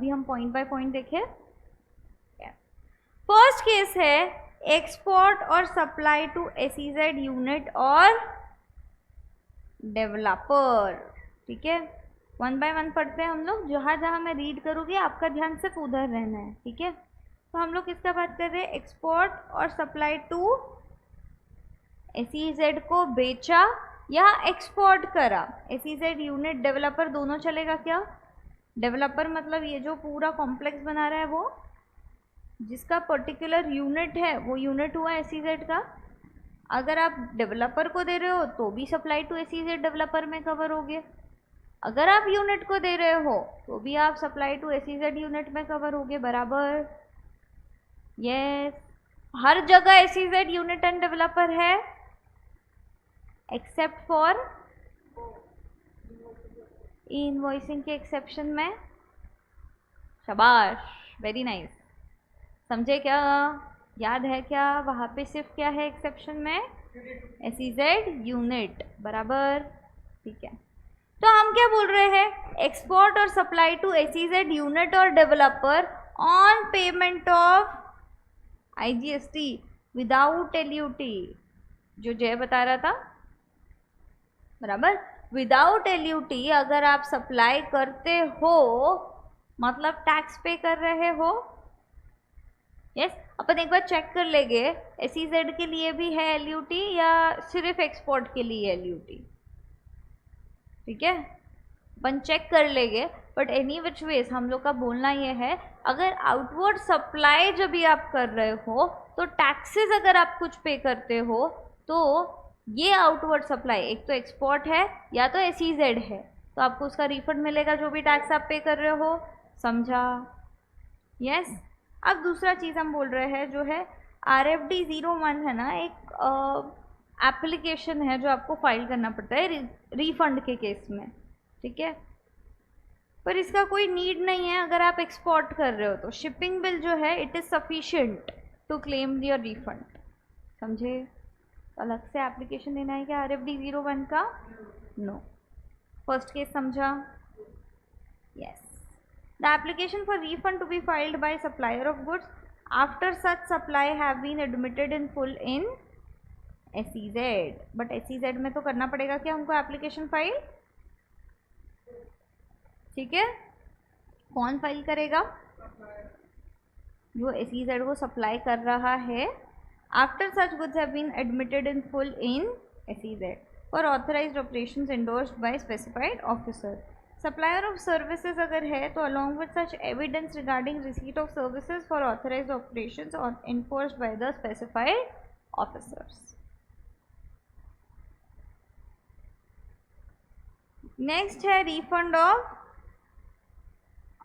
अभी हम point by point देखें। फर्स्ट केस है एक्सपोर्ट और सप्लाई टू एसईजेड यूनिट और डेवलपर। ठीक है, वन बाय वन पढ़ते हैं हम लोग, जहाँ जहाँ मैं रीड करूँगी आपका ध्यान सिर्फ उधर रहना है। ठीक है, तो हम लोग किसका बात कर रहे हैं, एक्सपोर्ट और सप्लाई टू एसईजेड को बेचा या एक्सपोर्ट करा। एसईजेड यूनिट डेवलपर दोनों चलेगा क्या? डेवलपर मतलब ये जो पूरा कॉम्प्लेक्स बना रहा है वो, जिसका पर्टिकुलर यूनिट है वो यूनिट हुआ एसईजेड का। अगर आप डेवलपर को दे रहे हो तो भी सप्लाई टू एसईजेड डेवलपर में कवर हो गए। अगर आप यूनिट को दे रहे हो तो भी आप सप्लाई टू एसईजेड यूनिट में कवर हो गए, बराबर। यस, हर जगह एसईजेड यूनिट एंड डेवलपर है एक्सेप्ट फॉर इनवॉइसिंग के एक्सेप्शन में। शाबाश, वेरी नाइस। समझे क्या? याद है क्या वहाँ पे सिर्फ क्या है एक्सेप्शन में? एसईजेड यूनिट, बराबर। ठीक है, तो हम क्या बोल रहे हैं, एक्सपोर्ट और सप्लाई टू एसईजेड यूनिट और developer on payment of IGST without LUT, जो जय बता रहा था, बराबर। विदाउट एलयूटी अगर आप सप्लाई करते हो मतलब टैक्स पे कर रहे हो। यस, अपन एक बार चेक कर लेंगे एसईजेड के लिए भी है एलयूटी या सिर्फ एक्सपोर्ट के लिए एलयूटी। ठीक है, अपन चेक कर लेंगे, बट एनी विच वेज हम लोग का बोलना ये है, अगर आउटवर्ड सप्लाई जब भी आप कर रहे हो तो टैक्सेस अगर आप कुछ पे करते हो तो ये आउटवर्ड सप्लाई एक तो एक्सपोर्ट है या तो एसईजेड है, तो आपको उसका रिफंड मिलेगा जो भी टैक्स आप पे कर रहे हो। समझा? यस। अब दूसरा चीज़ हम बोल रहे हैं जो है RFD 01 है ना, एक एप्लीकेशन है जो आपको फाइल करना पड़ता है रिफंड के केस में। ठीक है, पर इसका कोई नीड नहीं है अगर आप एक्सपोर्ट कर रहे हो तो। शिपिंग बिल जो है it is sufficient to claim your refund. समझे? अलग से एप्लीकेशन देना है क्या RFD 01 का? नो। फर्स्ट केस समझा? Yes. The application for refund to be filed by supplier of goods after such supply have been admitted in full in SEZ. But SEZ में तो करना पड़ेगा क्या हमको एप्लीकेशन फाइल? ठीक है, कौन फाइल करेगा? जो एसईजेड को सप्लाई कर रहा है। After such goods have been admitted in full in SEZ for authorised operations endorsed by specified officer. Supplier of services अगर है तो along with such evidence regarding receipt of services for authorised operations और enforced by the specified officers. Next है refund of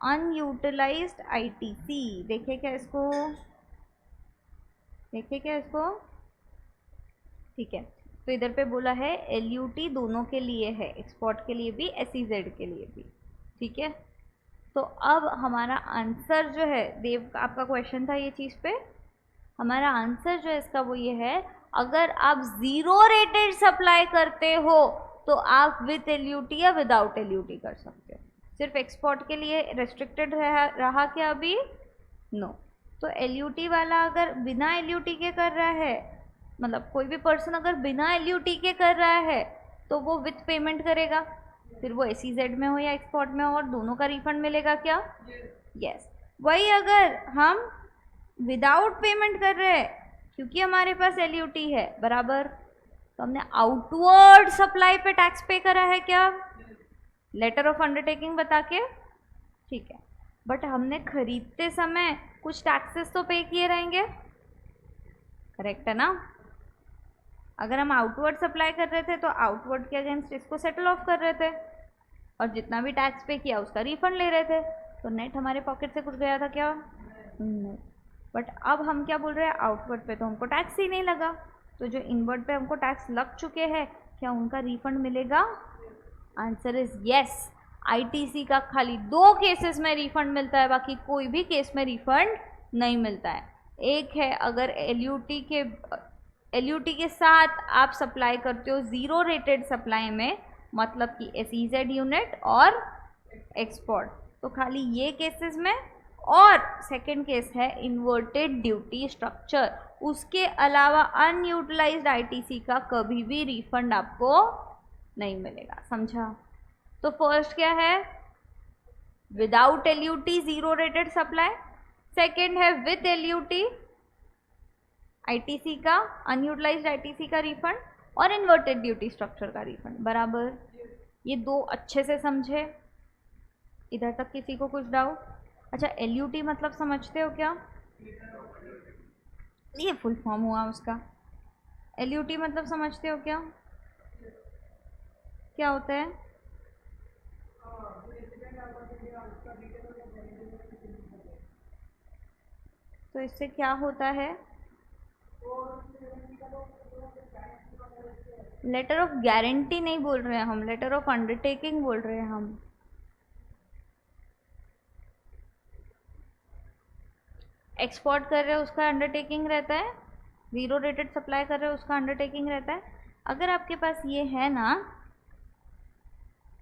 unutilised ITC. देखे क्या इसको? देखे क्या इसको? ठीक है, तो इधर पे बोला है एलयूटी दोनों के लिए है, एक्सपोर्ट के लिए भी एसईजेड के लिए भी। ठीक है, तो अब हमारा आंसर जो है, देव आपका क्वेश्चन था ये चीज़ पे, हमारा आंसर जो है इसका वो ये है, अगर आप ज़ीरो रेटेड सप्लाई करते हो तो आप विथ एलयूटी या विदाउट एलयूटी कर सकते हो। सिर्फ एक्सपोर्ट के लिए रेस्ट्रिक्टेड रहा क्या अभी? नो। तो एलयूटी वाला अगर बिना एलयूटी के कर रहा है, मतलब कोई भी पर्सन अगर बिना एलयूटी के कर रहा है तो वो विथ पेमेंट करेगा, फिर वो एसईजेड में हो या एक्सपोर्ट में हो, और दोनों का रिफंड मिलेगा क्या? यस। वही अगर हम विदाउट पेमेंट कर रहे हैं क्योंकि हमारे पास एलयूटी है, बराबर, तो हमने आउटवर्ड सप्लाई पे टैक्स पे करा है क्या? लेटर ऑफ अंडरटेकिंग बता के। ठीक है, बट हमने खरीदते समय कुछ टैक्सेस तो पे किए रहेंगे, करेक्ट है ना? अगर हम आउटवर्ड सप्लाई कर रहे थे तो आउटवर्ड के अगेंस्ट इसको सेटल ऑफ कर रहे थे और जितना भी टैक्स पे किया उसका रिफंड ले रहे थे, तो नेट हमारे पॉकेट से कुछ गया था क्या? नहीं। बट अब हम क्या बोल रहे हैं, आउटवर्ड पे तो हमको टैक्स ही नहीं लगा, तो जो इनवर्ड पे हमको टैक्स लग चुके हैं क्या उनका रिफंड मिलेगा? Answer is yes. आईटीसी का खाली 2 केसेस में रिफंड मिलता है, बाकी कोई भी केस में रिफंड नहीं मिलता है। एक है अगर एलयूटी के साथ आप सप्लाई करते हो ज़ीरो रेटेड सप्लाई में, मतलब कि एसईजेड यूनिट और एक्सपोर्ट, तो खाली ये केसेस में, और सेकंड केस है इन्वर्टेड ड्यूटी स्ट्रक्चर, उसके अलावा अनयूटिलाइज्ड आईटीसी का कभी भी रिफंड आपको नहीं मिलेगा। समझा? तो फर्स्ट क्या है, without LUT zero rated supply, second है विद एलयूटी आईटीसी का, अनयूटिलाइज्ड आईटीसी का रिफंड, और इन्वर्टेड ड्यूटी स्ट्रक्चर का रिफंड। बराबर? ये दो अच्छे से समझे? इधर तक किसी को कुछ डाउट? अच्छा, एलयूटी मतलब समझते हो क्या? ये फुल फॉर्म हुआ उसका। एलयूटी मतलब समझते हो क्या? क्या होता है? तो इससे क्या होता है? लेटर ऑफ गारंटी नहीं बोल रहे हैं हम, लेटर ऑफ अंडरटेकिंग बोल रहे हैं हम। एक्सपोर्ट कर रहे हो उसका अंडरटेकिंग रहता है, जीरो रेटेड सप्लाई कर रहे हो उसका अंडरटेकिंग रहता है। अगर आपके पास ये है ना,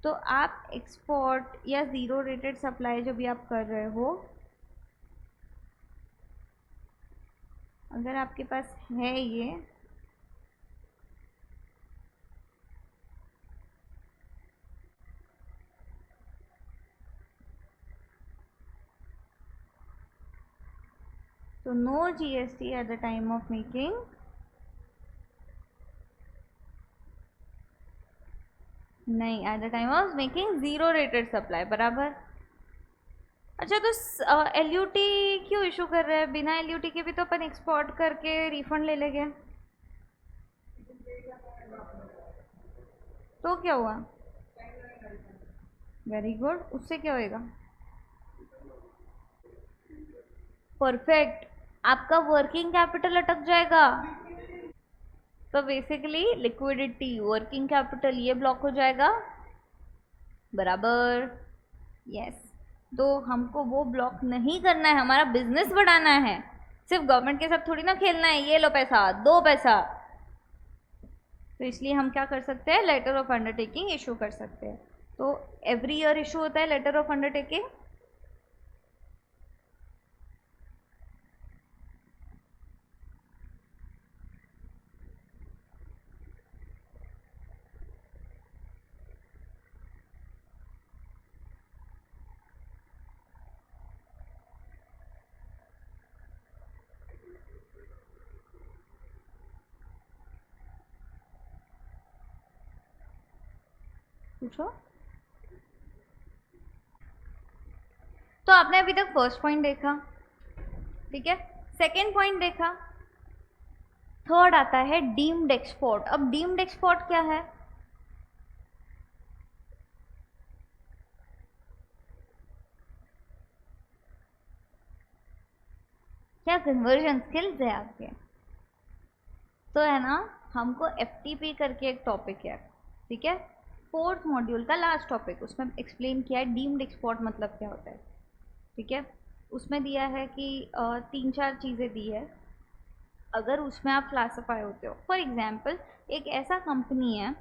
तो आप एक्सपोर्ट या ज़ीरो रेटेड सप्लाई जो भी आप कर रहे हो, अगर आपके पास है ये, तो no GST at the time of making, नहीं, at the time of making zero rated supply. बराबर? अच्छा, तो एलयूटी क्यों इशू कर रहे हैं? बिना एलयूटी के भी तो अपन एक्सपोर्ट करके रिफंड ले लेंगे। तो क्या हुआ? Very good. उससे क्या होएगा? परफेक्ट, आपका वर्किंग कैपिटल अटक जाएगा। तो बेसिकली लिक्विडिटी, वर्किंग कैपिटल, ये ब्लॉक हो जाएगा। बराबर? यस। तो हमको वो ब्लॉक नहीं करना है, हमारा बिजनेस बढ़ाना है। सिर्फ गवर्नमेंट के साथ थोड़ी ना खेलना है, ये लो पैसा, दो पैसा। तो इसलिए हम क्या कर सकते हैं, लेटर ऑफ अंडरटेकिंग इशू कर सकते हैं। तो एवरी ईयर इशू होता है लेटर ऑफ अंडरटेकिंग। पूछो। तो आपने अभी तक फर्स्ट पॉइंट देखा, ठीक है, सेकेंड पॉइंट देखा, थर्ड आता है डीम्ड एक्सपोर्ट। अब डीम्ड एक्सपोर्ट क्या है? क्या कन्वर्जन स्किल्स है आपके? तो है ना, हमको एफटीपी करके एक टॉपिक है, ठीक है, फोर्थ मॉड्यूल का लास्ट टॉपिक, उसमें एक्सप्लेन किया है डीम्ड एक्सपोर्ट मतलब क्या होता है। ठीक है, उसमें दिया है कि 3-4 चीज़ें दी है, अगर उसमें आप क्लासिफाई होते हो। फॉर एग्जांपल, एक ऐसा कंपनी है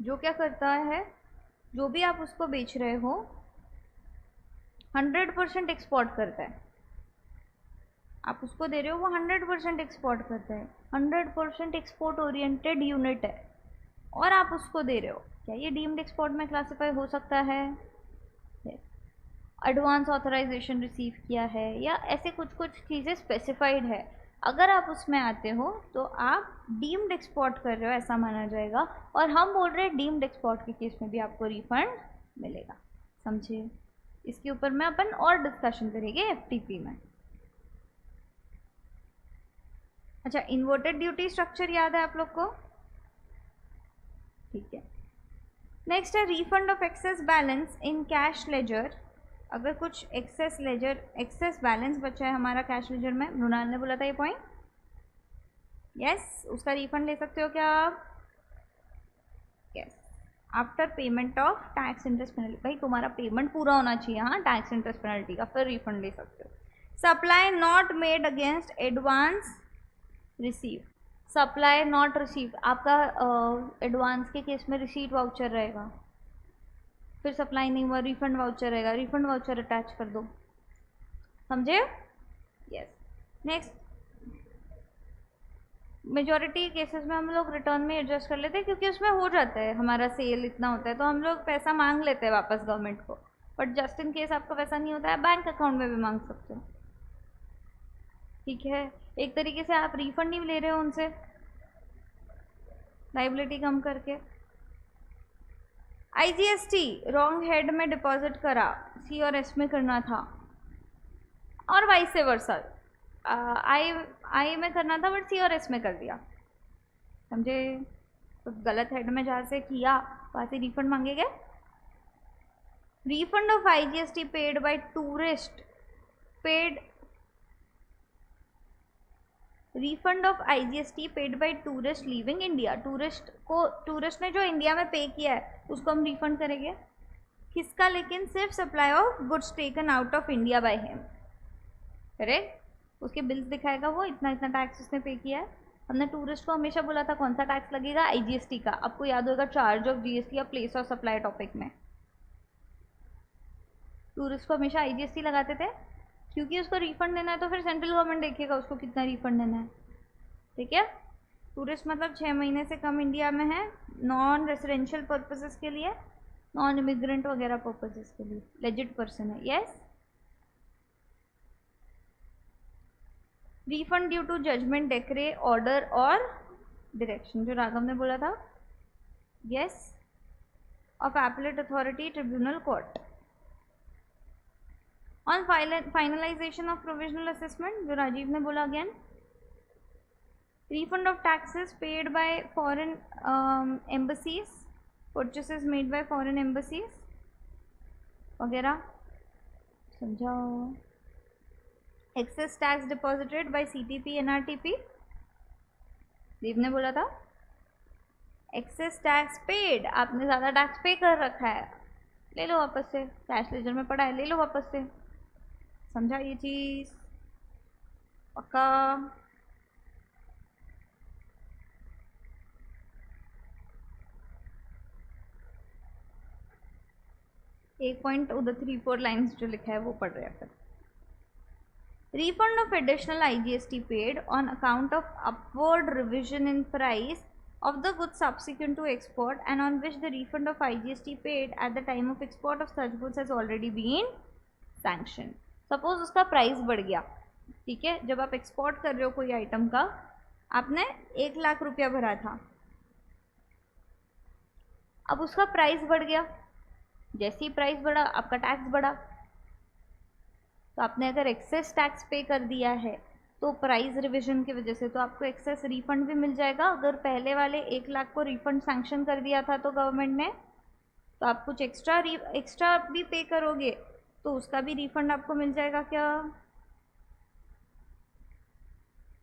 जो क्या करता है, जो भी आप उसको बेच रहे हो 100% एक्सपोर्ट करता है। आप उसको दे रहे हो, वो 100% एक्सपोर्ट करता है, 100% एक्सपोर्ट ओरिएंटेड यूनिट है, और आप उसको दे रहे हो। क्या ये डीम्ड एक्सपोर्ट में क्लासिफाई हो सकता है? एडवांस ऑथराइजेशन रिसीव किया है, या ऐसे कुछ कुछ चीज़ें स्पेसिफाइड है, अगर आप उसमें आते हो तो आप डीम्ड एक्सपोर्ट कर रहे हो, ऐसा माना जाएगा। और हम बोल रहे हैं डीम्ड एक्सपोर्ट के केस में भी आपको रिफंड मिलेगा। समझे? इसके ऊपर में अपन और डिस्कशन करेंगे एफटीपी में। अच्छा, इन्वर्टेड ड्यूटी स्ट्रक्चर याद है आप लोग को? ठीक है। नेक्स्ट है refund of excess balance in cash ledger. अगर कुछ एक्सेस बैलेंस बचा है हमारा कैश लेजर में, मृणाल ने बोला था ये पॉइंट, यस, उसका रिफंड ले सकते हो क्या आप? Yes, after payment of tax interest penalty. भाई तुम्हारा पेमेंट पूरा होना चाहिए, हाँ, टैक्स इंटरेस्ट पेनल्टी का, फिर रिफंड ले सकते हो। Supply not made against advance receive, supply not receive, आपका एडवांस के केस में रिसीट वाउचर रहेगा। फिर सप्लाई नहीं हुआ, रिफंड वाउचर रहेगा, रिफंड वाउचर अटैच कर दो, समझे? यस। नेक्स्ट, मेजॉरिटी केसेस में हम लोग रिटर्न में एडजस्ट कर लेते हैं क्योंकि उसमें हो जाता है, हमारा सेल इतना होता है तो हम लोग पैसा मांग लेते हैं वापस गवर्नमेंट को। बट जस्ट इन केस आपका पैसा नहीं होता है, बैंक अकाउंट में भी मांग सकते हो, ठीक है? एक तरीके से आप रिफंड नहीं ले रहे हो उनसे, लाइबिलिटी कम करके। आईजीएसटी रॉन्ग हेड में डिपॉजिट करा, सी और एस में करना था, और वाइस से वर्सा, आई में करना था बट सी और एस में कर दिया, समझे? तो गलत हेड में जहाँ से किया वहाँ से रिफंड मांगेंगे। Refund of IGST paid by tourist paid, refund of IGST paid by tourist leaving India, tourist ने जो इंडिया में पे किया है उसको हम रिफंड करेंगे। किसका? लेकिन सिर्फ supply of goods taken out of India by him, correct? उसके बिल्स दिखाएगा वो, इतना इतना टैक्स उसने पे किया है। हमने टूरिस्ट को हमेशा बोला था कौन सा टैक्स लगेगा? आईजीएसटी का। आपको याद होगा चार्ज ऑफ जीएसटी या प्लेस ऑफ सप्लाई टॉपिक में टूरिस्ट को हमेशा आईजीएसटी लगाते थे क्योंकि उसको रिफंड देना है तो फिर सेंट्रल गवर्नमेंट देखेगा उसको कितना रिफंड देना है, ठीक है? टूरिस्ट मतलब 6 महीने से कम इंडिया में है, नॉन रेसिडेंशियल पर्पसेस के लिए, नॉन इमिग्रेंट वगैरह पर्पसेस के लिए, लेजिट पर्सन है। Yes. Refund due to judgment, decree, order और डायरेक्शन, जो राघव ने बोला था, yes, of appellate authority, tribunal, court. On finalization of provisional assessment, जो राजीव ने बोला again. refund of taxes paid by foreign embassies, purchases made by foreign embassies वगैरह, समझाओ। excess tax deposited by CTP NRTP, देव ने बोला था। excess tax paid, आपने ज़्यादा टैक्स पे कर रखा है, ले लो वापस से, कैश लेजर में पड़ा है, ले लो वापस से, समझा ये चीज़? पक्का? एक पॉइंट उधर 3-4 लाइन्स जो लिखा है वो पढ़ रहे हैं फिर। Refund of additional IGST paid on account of upward revision in price of the goods subsequent to export and on which the refund of IGST paid at the time of export of such goods has already been sanctioned. Suppose उसका price बढ़ गया, ठीक है? जब आप export कर रहे हो कोई आइटम का, आपने 1 लाख रुपया भरा था, अब उसका प्राइस बढ़ गया, जैसे ही प्राइस बढ़ा आपका टैक्स बढ़ा, तो आपने अगर एक्सेस टैक्स पे कर दिया है तो प्राइस रिविजन की वजह से तो आपको एक्सेस रिफंड भी मिल जाएगा। अगर पहले वाले 1 लाख को रिफंड सैंक्शन कर दिया था तो गवर्नमेंट ने, तो आप कुछ एक्स्ट्रा भी पे करोगे तो उसका भी रिफंड आपको मिल जाएगा क्या?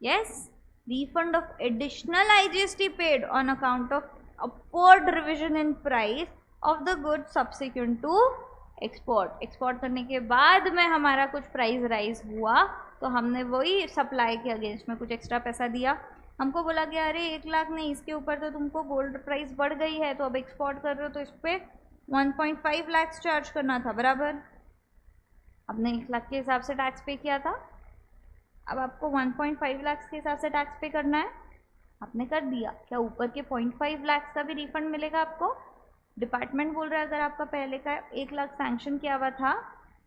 Yes. Refund of additional IGST paid on account of upward revision in price of the good subsequent to export. Export करने के बाद में हमारा कुछ प्राइस राइज हुआ तो हमने वही सप्लाई के अगेंस्ट में कुछ एक्स्ट्रा पैसा दिया। हमको बोला गया अरे 1 लाख नहीं, इसके ऊपर तो तुमको गोल्ड प्राइस बढ़ गई है तो अब एक्सपोर्ट कर रहे हो तो इस पर 1.5 लाख चार्ज करना था, बराबर? आपने 1 लाख के हिसाब से टैक्स पे किया था, अब आपको 1.5 लाख के हिसाब से टैक्स पे करना है, आपने कर दिया। क्या ऊपर के 0.5 लाख का भी रिफंड मिलेगा आपको? डिपार्टमेंट बोल रहा है अगर आपका पहले का 1 लाख सैंक्शन किया हुआ था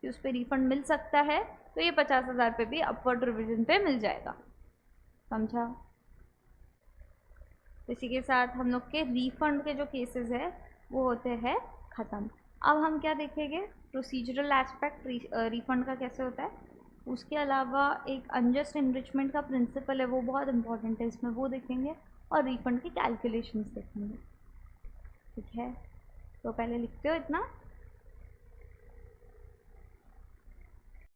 कि उस पर रिफंड मिल सकता है तो ये 50,000 पे भी अपवर्ड रिविजन पे मिल जाएगा, समझा? इसी के साथ हम लोग के रिफंड के जो केसेस है वो होते हैं ख़त्म। अब हम क्या देखेंगे? प्रोसीजरल एस्पेक्ट रिफंड का कैसे होता है, उसके अलावा एक अनजस्ट इनरिचमेंट का प्रिंसिपल है वो बहुत इंपॉर्टेंट है इसमें, वो देखेंगे, और रिफंड की कैलकुलेशंस देखेंगे, ठीक है? तो पहले लिखते हो इतना।